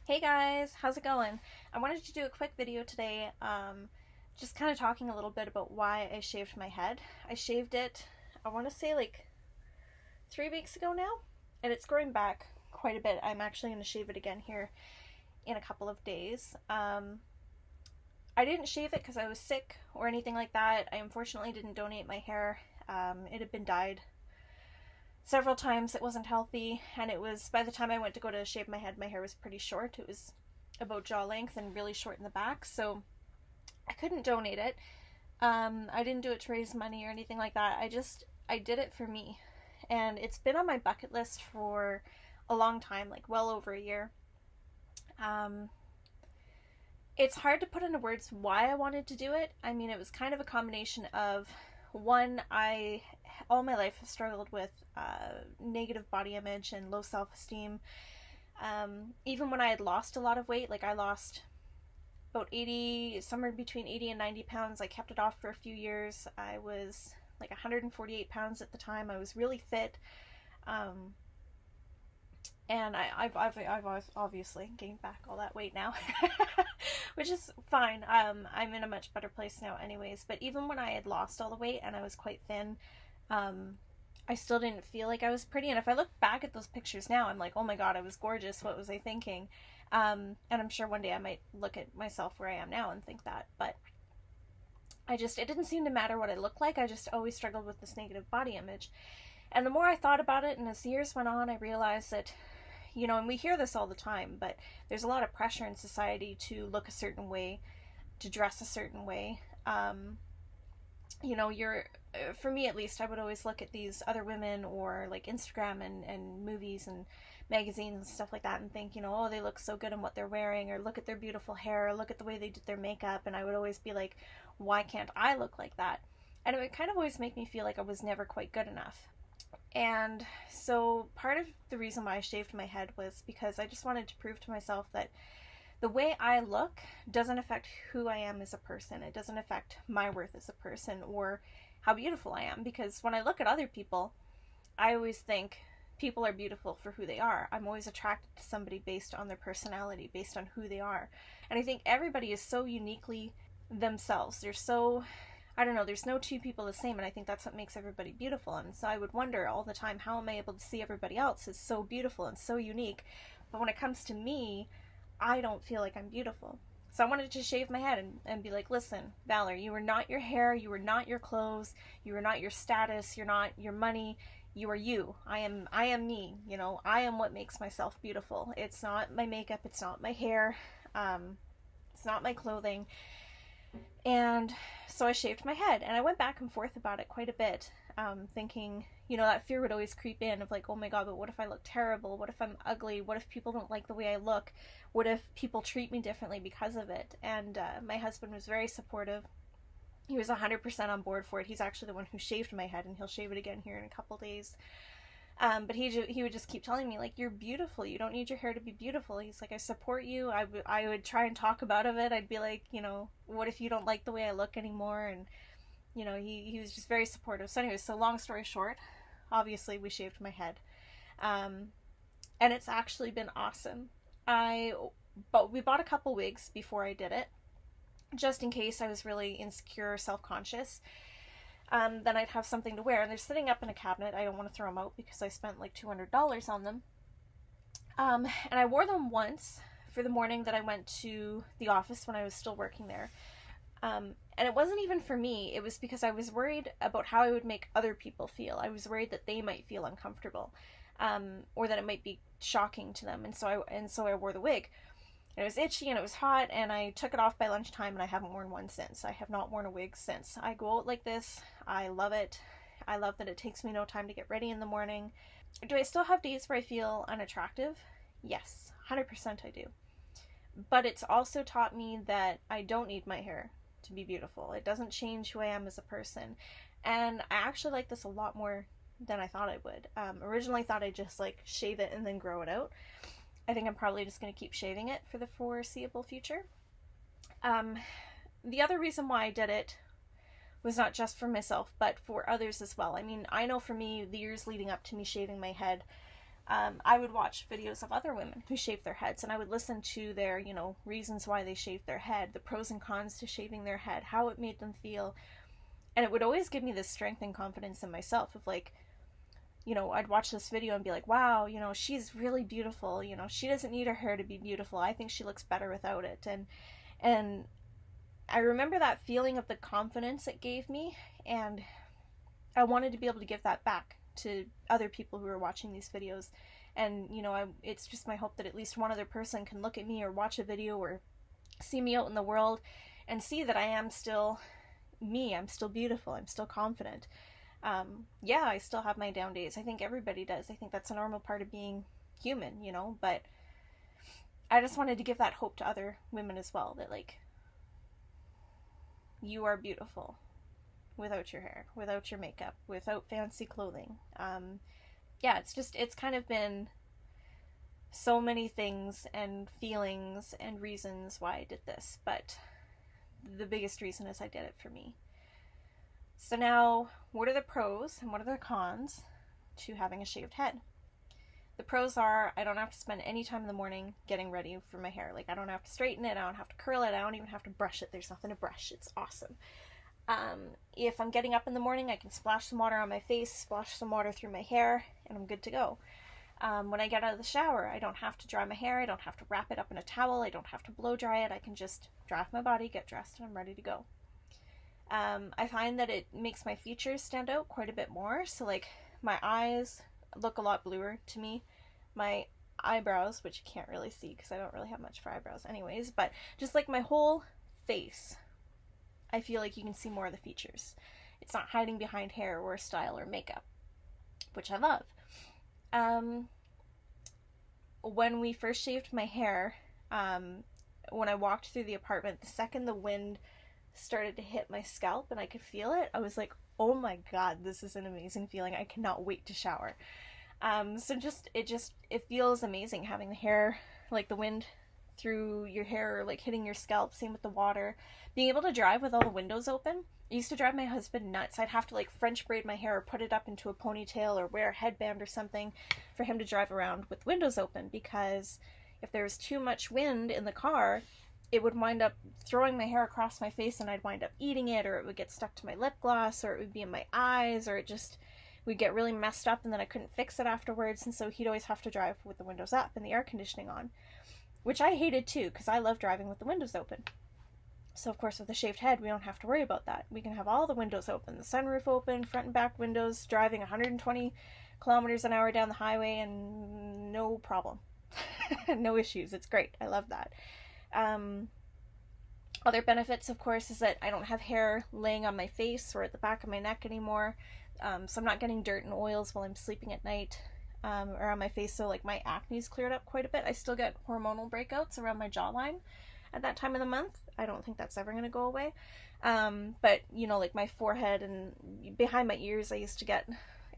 Hey guys, how's it going? I wanted to do a quick video today, just kind of talking a little bit about why I shaved my head. I shaved it, I want to say like 3 weeks ago now, and it's growing back quite a bit. I'm actually going to shave it again here in a couple of days. I didn't shave it because I was sick or anything like that. I unfortunately didn't donate my hair. It had been dyed several times. It wasn't healthy, and it was, by the time I went to go to shave my head, my hair was pretty short. It was about jaw length and really short in the back, so I couldn't donate it. I didn't do it to raise money or anything like that. I did it for me, and it's been on my bucket list for a long time, like well over a year. um, it's hard to put into words why I wanted to do it. I mean, it was kind of a combination of, one, I all my life have struggled with negative body image and low self-esteem. Even when I had lost a lot of weight, like I lost about 80, somewhere between 80 and 90 pounds. I kept it off for a few years. I was like 148 pounds at the time. I was really fit. Um, and I've obviously gained back all that weight now, which is fine. I'm in a much better place now, anyways. But even when I had lost all the weight and I was quite thin, I still didn't feel like I was pretty. And if I look back at those pictures now, I'm like, oh my god, I was gorgeous. What was I thinking? And I'm sure one day I might look at myself where I am now and think that. But it didn't seem to matter what I looked like. I just always struggled with this negative body image. And the more I thought about it, and as the years went on, I realized that, and we hear this all the time, but there's a lot of pressure in society to look a certain way, to dress a certain way. You're, for me at least, I would always look at these other women or like Instagram and movies and magazines and stuff like that and think, oh, they look so good in what they're wearing, or look at their beautiful hair, or look at the way they did their makeup. And I would always be like, why can't I look like that? And it would kind of always make me feel like I was never quite good enough. And so part of the reason why I shaved my head was because I just wanted to prove to myself that the way I look doesn't affect who I am as a person. It doesn't affect my worth as a person or how beautiful I am. Because when I look at other people, I always think people are beautiful for who they are. I'm always attracted to somebody based on their personality, based on who they are. And I think everybody is so uniquely themselves. They're so, I don't know, there's no two people the same, and I think that's what makes everybody beautiful. And so I would wonder all the time, how am I able to see everybody else as so beautiful and so unique? But when it comes to me, I don't feel like I'm beautiful. So I wanted to shave my head and be like, listen, Valor, you are not your hair, you are not your clothes, you are not your status, you're not your money, you are you. I am me, I am what makes myself beautiful. It's not my makeup, it's not my hair, it's not my clothing. And so I shaved my head, and I went back and forth about it quite a bit, thinking, that fear would always creep in of like, oh my god, but what if I look terrible? What if I'm ugly? What if people don't like the way I look? What if people treat me differently because of it? And my husband was very supportive. He was 100% on board for it. He's actually the one who shaved my head, and he'll shave it again here in a couple days. But he would just keep telling me, like, you're beautiful. You don't need your hair to be beautiful. He's like, I support you. I would try and talk about it. I'd be like, what if you don't like the way I look anymore? And, he was just very supportive. So anyways, so long story short, obviously we shaved my head. And it's actually been awesome. But we bought a couple wigs before I did it, just in case I was really insecure or self-conscious. Then I'd have something to wear. And they're sitting up in a cabinet. I don't want to throw them out because I spent like $200 on them. And I wore them once for the morning that I went to the office when I was still working there. And it wasn't even for me. It was because I was worried about how I would make other people feel. I was worried that they might feel uncomfortable, or that it might be shocking to them. And so I wore the wig. It was itchy and it was hot, and I took it off by lunchtime, and I haven't worn one since. I have not worn a wig since. I go out like this. I love it. I love that it takes me no time to get ready in the morning. Do I still have days where I feel unattractive? Yes, 100% I do. But it's also taught me that I don't need my hair to be beautiful. It doesn't change who I am as a person. And I actually like this a lot more than I thought I would. Originally thought I'd just like shave it and then grow it out. I think I'm probably just going to keep shaving it for the foreseeable future. The other reason why I did it was not just for myself, but for others as well. I mean, I know for me, the years leading up to me shaving my head, I would watch videos of other women who shave their heads, and I would listen to their, reasons why they shaved their head, the pros and cons to shaving their head, how it made them feel. And it would always give me this strength and confidence in myself of like, I'd watch this video and be like, wow, she's really beautiful. She doesn't need her hair to be beautiful. I think she looks better without it. And I remember that feeling of the confidence it gave me, and I wanted to be able to give that back to other people who are watching these videos. And, it's just my hope that at least one other person can look at me or watch a video or see me out in the world and see that I am still me. I'm still beautiful. I'm still confident. Yeah, I still have my down days. I think everybody does. I think that's a normal part of being human, but I just wanted to give that hope to other women as well, that like, you are beautiful without your hair, without your makeup, without fancy clothing. Yeah, it's kind of been so many things and feelings and reasons why I did this, but the biggest reason is I did it for me. So now, what are the pros and what are the cons to having a shaved head? The pros are I don't have to spend any time in the morning getting ready for my hair. Like, I don't have to straighten it, I don't have to curl it, I don't even have to brush it. There's nothing to brush. It's awesome. If I'm getting up in the morning, I can splash some water on my face, splash some water through my hair, and I'm good to go. When I get out of the shower, I don't have to dry my hair, I don't have to wrap it up in a towel, I don't have to blow dry it, I can just dry off my body, get dressed, and I'm ready to go. I find that it makes my features stand out quite a bit more. So like my eyes look a lot bluer to me. My eyebrows, which you can't really see because I don't really have much for eyebrows anyways, but just like my whole face, I feel like you can see more of the features. It's not hiding behind hair or style or makeup, which I love. When we first shaved my hair, when I walked through the apartment, the second the wind started to hit my scalp and I could feel it, I was like, oh my god, this is an amazing feeling. I cannot wait to shower. So it feels amazing having the hair, like the wind through your hair, like hitting your scalp, same with the water. Being able to drive with all the windows open, it used to drive my husband nuts. I'd have to like French braid my hair or put it up into a ponytail or wear a headband or something for him to drive around with windows open, because if there was too much wind in the car, it would wind up throwing my hair across my face and I'd wind up eating it, or it would get stuck to my lip gloss, or it would be in my eyes, or we'd get really messed up and then I couldn't fix it afterwards. And so he'd always have to drive with the windows up and the air conditioning on, which I hated too, because I love driving with the windows open. So of course with a shaved head, we don't have to worry about that. We can have all the windows open, the sunroof open, front and back windows, driving 120 kilometers an hour down the highway and no problem. No issues. It's great. I love that. Other benefits, of course, is that I don't have hair laying on my face or at the back of my neck anymore. So I'm not getting dirt and oils while I'm sleeping at night, or on my face. So like my acne's cleared up quite a bit. I still get hormonal breakouts around my jawline at that time of the month. I don't think that's ever going to go away. But like my forehead and behind my ears, I used to get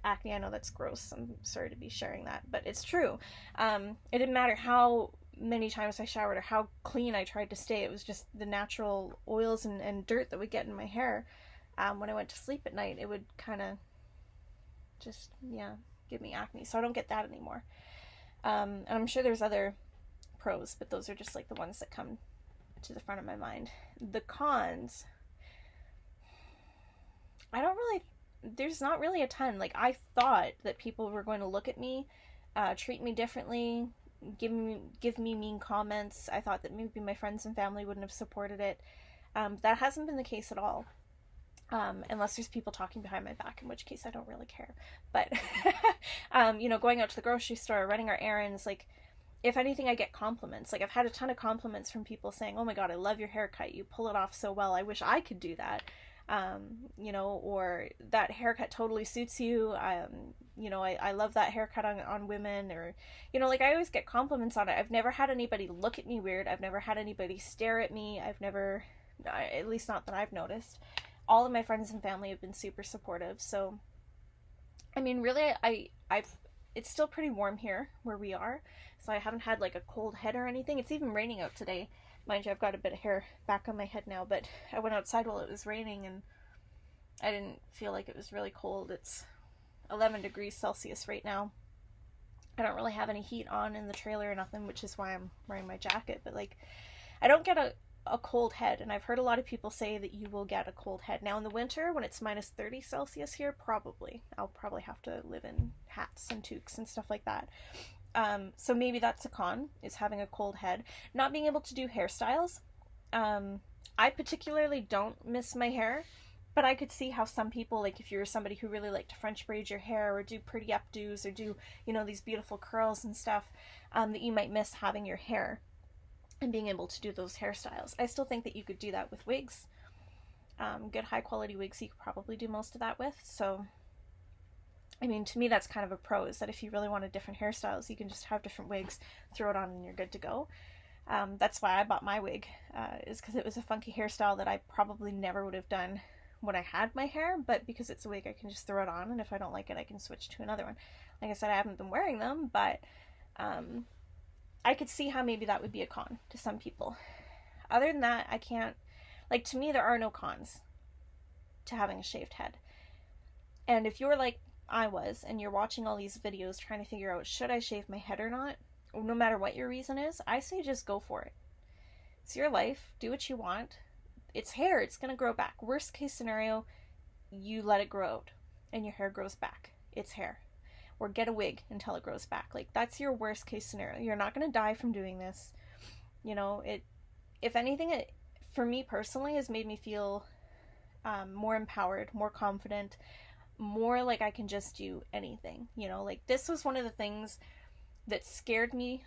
acne. I know that's gross. I'm sorry to be sharing that, but it's true. It didn't matter how many times I showered or how clean I tried to stay. It was just the natural oils and dirt that would get in my hair. When I went to sleep at night, it would kind of just, give me acne. So I don't get that anymore. And I'm sure there's other pros, but those are just like the ones that come to the front of my mind. The cons, there's not really a ton. Like, I thought that people were going to look at me, treat me differently, give me mean comments. I thought that maybe my friends and family wouldn't have supported it. That hasn't been the case at all. Unless there's people talking behind my back, in which case I don't really care. But, going out to the grocery store, running our errands, like, if anything, I get compliments. Like, I've had a ton of compliments from people saying, oh my god, I love your haircut. You pull it off so well. I wish I could do that. Or that haircut totally suits you. I love that haircut on women, or, like, I always get compliments on it. I've never had anybody look at me weird. I've never had anybody stare at me. I've never, at least not that I've noticed. All of my friends and family have been super supportive. So, I mean, really, it's still pretty warm here where we are. So I haven't had like a cold head or anything. It's even raining out today. Mind you, I've got a bit of hair back on my head now, but I went outside while it was raining and I didn't feel like it was really cold. It's 11 degrees Celsius right now. I don't really have any heat on in the trailer or nothing, which is why I'm wearing my jacket. But like, I don't get a cold head, and I've heard a lot of people say that you will get a cold head. Now in the winter, when it's minus 30 Celsius here, probably. I'll probably have to live in hats and toques and stuff like that. So maybe that's a con, is having a cold head. Not being able to do hairstyles. I particularly don't miss my hair, but I could see how some people, like if you're somebody who really liked to French braid your hair or do pretty updos or do, you know, these beautiful curls and stuff, that you might miss having your hair and being able to do those hairstyles. I still think that you could do that with wigs. Good high quality wigs you could probably do most of that with. So, I mean, to me that's kind of a pro, is that if you really wanted different hairstyles, you can just have different wigs, throw it on, and you're good to go. That's why I bought my wig, is because it was a funky hairstyle that I probably never would have done when I had my hair, but because it's a wig I can just throw it on, and if I don't like it I can switch to another one. Like I said, I haven't been wearing them, but I could see how maybe that would be a con to some people. Other than that, I can't, like, to me there are no cons to having a shaved head. And if you're like I was, and you're watching all these videos trying to figure out, should I shave my head or not, no matter what your reason is, I say just go for it. It's your life, do what you want. It's hair, it's gonna grow back. Worst case scenario, you let it grow out and your hair grows back. It's hair. Or get a wig until it grows back. Like, that's your worst case scenario. You're not gonna die from doing this. You know, if anything, it, for me personally, has made me feel more empowered, more confident, more like I can just do anything. You know, like, this was one of the things that scared me,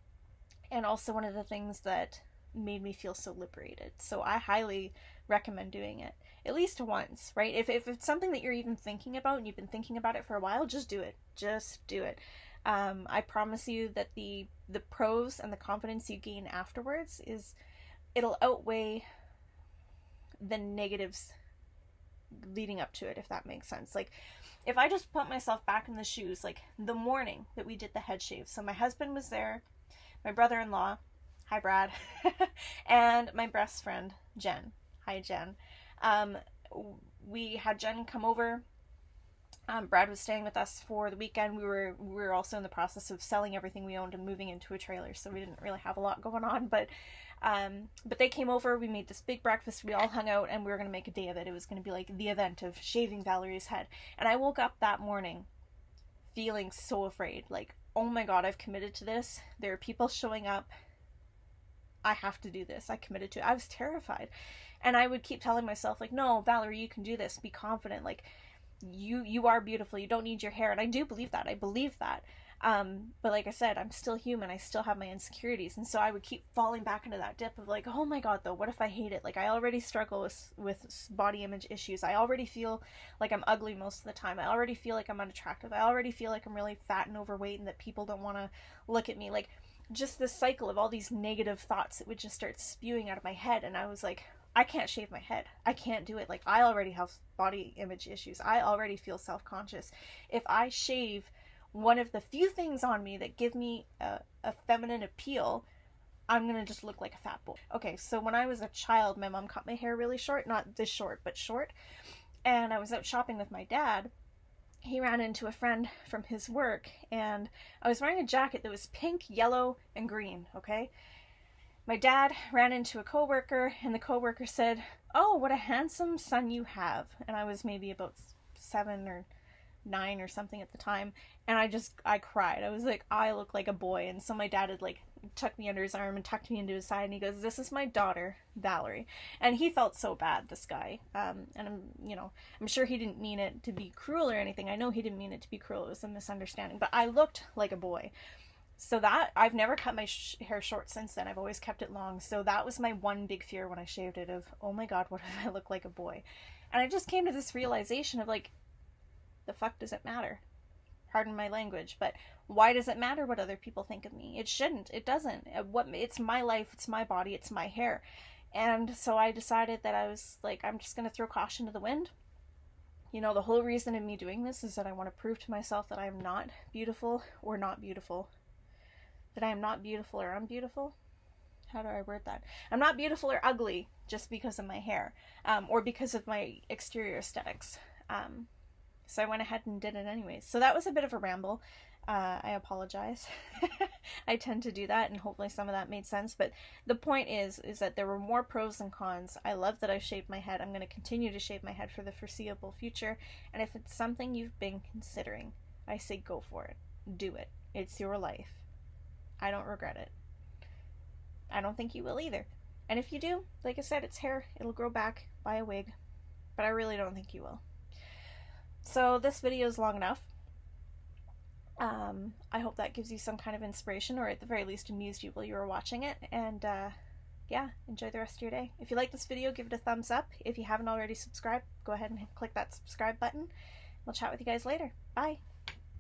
and also one of the things that made me feel so liberated. So I highly recommend doing it at least once, right? If it's something that you're even thinking about and you've been thinking about it for a while, just do it. Just do it. I promise you that the pros and the confidence you gain afterwards it'll outweigh the negatives leading up to it, if that makes sense. Like, if I just put myself back in the shoes, like the morning that we did the head shave, so my husband was there, my brother-in-law, hi Brad, and my best friend Jen, hi Jen. We had Jen come over. Brad was staying with us for the weekend. We were also in the process of selling everything we owned and moving into a trailer, so we didn't really have a lot going on, but they came over, we made this big breakfast, we all hung out, and we were going to make a day of it. It was going to be like the event of shaving Valerie's head. And I woke up that morning feeling so afraid, like, oh my god, I've committed to this. There are people showing up. I have to do this. I committed to it. I was terrified. And I would keep telling myself, like, no, Valerie, you can do this. Be confident. Like, you are beautiful. You don't need your hair. And I do believe that. I believe that. But like I said, I'm still human. I still have my insecurities. And so I would keep falling back into that dip of like, oh my god, though, what if I hate it? Like, I already struggle with body image issues. I already feel like I'm ugly most of the time. I already feel like I'm unattractive. I already feel like I'm really fat and overweight and that people don't want to look at me. Like, just this cycle of all these negative thoughts that would just start spewing out of my head. And I was like, I can't shave my head. I can't do it. Like, I already have body image issues. I already feel self-conscious. If I shave one of the few things on me that give me a feminine appeal, I'm gonna just look like a fat boy. Okay, so when I was a child, my mom cut my hair really short. Not this short, but short. And I was out shopping with my dad. He ran into a friend from his work, and I was wearing a jacket that was pink, yellow, and green, okay? My dad ran into a coworker, and the coworker said, "Oh, what a handsome son you have." And I was maybe about 7 or 9 or something at the time, and I cried. I was like, I look like a boy. And so my dad had like took me under his arm and tucked me into his side, and he goes, "This is my daughter, Valerie." And he felt so bad, this guy. And I'm sure he didn't mean it to be cruel or anything. I know he didn't mean it to be cruel. It was a misunderstanding. But I looked like a boy. So that, I've never cut my hair short since then. I've always kept it long. So that was my one big fear when I shaved it, of, oh my god, what if I look like a boy? And I just came to this realization of like, the fuck does it matter? Pardon my language, but why does it matter what other people think of me? It shouldn't. It doesn't. It's my life, it's my body, it's my hair. And so I decided that I was like, I'm just going to throw caution to the wind. You know, the whole reason of me doing this is that I want to prove to myself that I am not beautiful or not beautiful. That I am not beautiful or unbeautiful. How do I word that? I'm not beautiful or ugly just because of my hair, or because of my exterior aesthetics. So I went ahead and did it anyways. So that was a bit of a ramble. I apologize. I tend to do that, and hopefully some of that made sense. But the point is that there were more pros than cons. I love that I shaved my head. I'm going to continue to shave my head for the foreseeable future. And if it's something you've been considering, I say go for it. Do it. It's your life. I don't regret it. I don't think you will either. And if you do, like I said, it's hair. It'll grow back. Buy a wig. But I really don't think you will. So this video is long enough. I hope that gives you some kind of inspiration, or at the very least amused you while you were watching it. And yeah, enjoy the rest of your day. If you like this video, give it a thumbs up. If you haven't already subscribed, go ahead and click that subscribe button. We'll chat with you guys later. Bye.